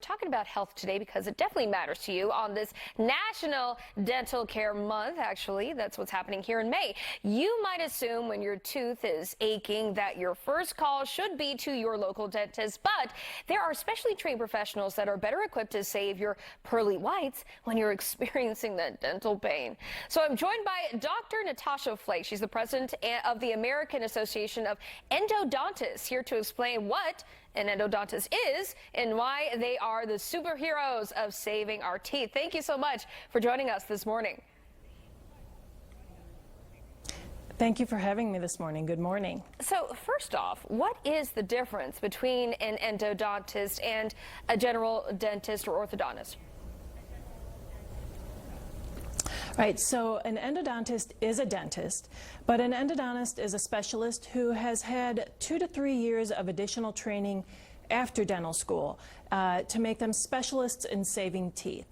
talking about health today because it definitely matters to you on this National Dental Care Month. Actually, that's what's happening here in May. You might assume when your tooth is aching that your first call should be to your local dentist, but there are specially trained professionals that are better equipped to save your pearly whites when you're experiencing that dental pain. So I'm joined by Dr. Natasha Flake. She's the president of the American Association of Endodontists, here to explain what an endodontist is and why they are the superheroes of saving our teeth. Thank you so much for joining us this morning. Thank you for having me this morning. Good morning. So first off, what is the difference between an endodontist and a general dentist or orthodontist? Right, so an endodontist is a dentist, but an endodontist is a specialist who has had 2 to 3 years of additional training after dental school to make them specialists in saving teeth.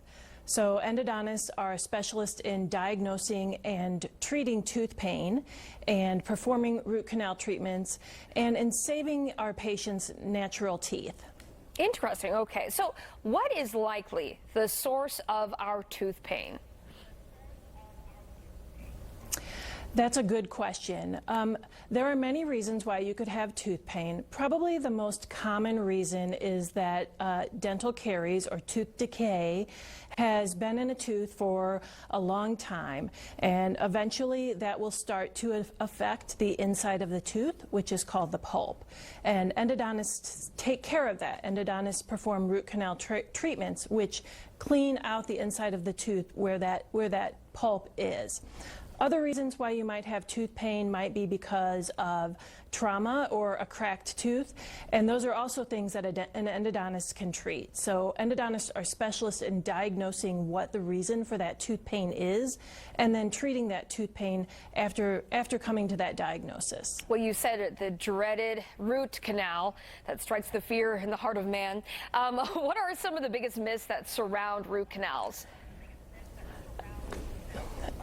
So endodontists are specialists in diagnosing and treating tooth pain and performing root canal treatments and in saving our patients' natural teeth. Interesting. Okay, so what is likely the source of our tooth pain? That's a good question. There are many reasons why you could have tooth pain. Probably the most common reason is that dental caries or tooth decay has been in a tooth for a long time, and eventually that will start to affect the inside of the tooth, which is called the pulp. And endodontists take care of that. Endodontists perform root canal treatments which clean out the inside of the tooth where that pulp is. Other reasons why you might have tooth pain might be because of trauma or a cracked tooth, and those are also things that an endodontist can treat. So endodontists are specialists in diagnosing what the reason for that tooth pain is, and then treating that tooth pain after coming to that diagnosis. Well, you said it, the dreaded root canal that strikes the fear in the heart of man. What are some of the biggest myths that surround root canals?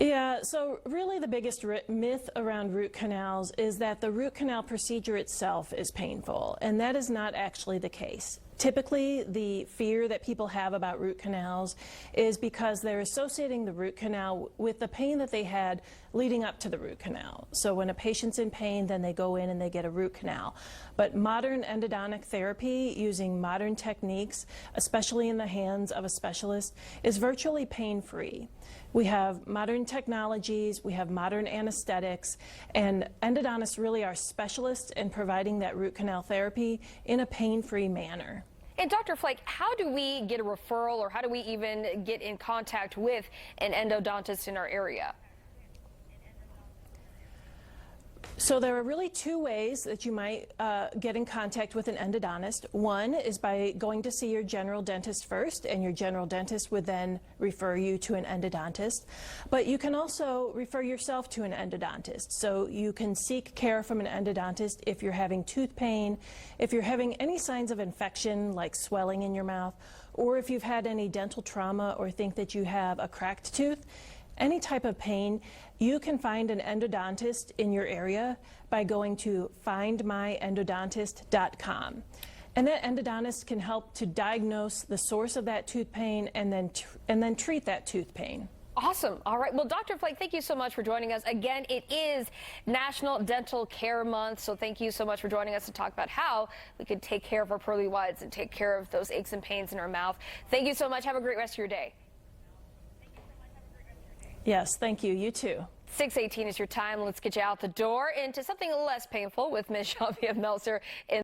Yeah, so really the biggest myth around root canals is that the root canal procedure itself is painful, and that is not actually the case. Typically, the fear that people have about root canals is because they're associating the root canal with the pain that they had leading up to the root canal. So when a patient's in pain, then they go in and they get a root canal. But modern endodontic therapy using modern techniques, especially in the hands of a specialist, is virtually pain-free. We have modern technologies, we have modern anesthetics, and endodontists really are specialists in providing that root canal therapy in a pain-free manner. And Dr. Flake, how do we get a referral, or how do we even get in contact with an endodontist in our area? So there are really 2 ways that you might get in contact with an endodontist. One is by going to see your general dentist first, and your general dentist would then refer you to an endodontist. But you can also refer yourself to an endodontist. So you can seek care from an endodontist if you're having tooth pain, if you're having any signs of infection like swelling in your mouth, or if you've had any dental trauma or think that you have a cracked tooth. Any type of pain, you can find an endodontist in your area by going to findmyendodontist.com. And that endodontist can help to diagnose the source of that tooth pain and then treat that tooth pain. Awesome. All right. Well, Dr. Flake, thank you so much for joining us. Again, it is National Dental Care Month, so thank you so much for joining us to talk about how we can take care of our pearly whites and take care of those aches and pains in our mouth. Thank you so much. Have a great rest of your day. Yes, thank you. You too. 6:18 is your time. Let's get you out the door into something less painful with Ms. Genevieve Meltzer in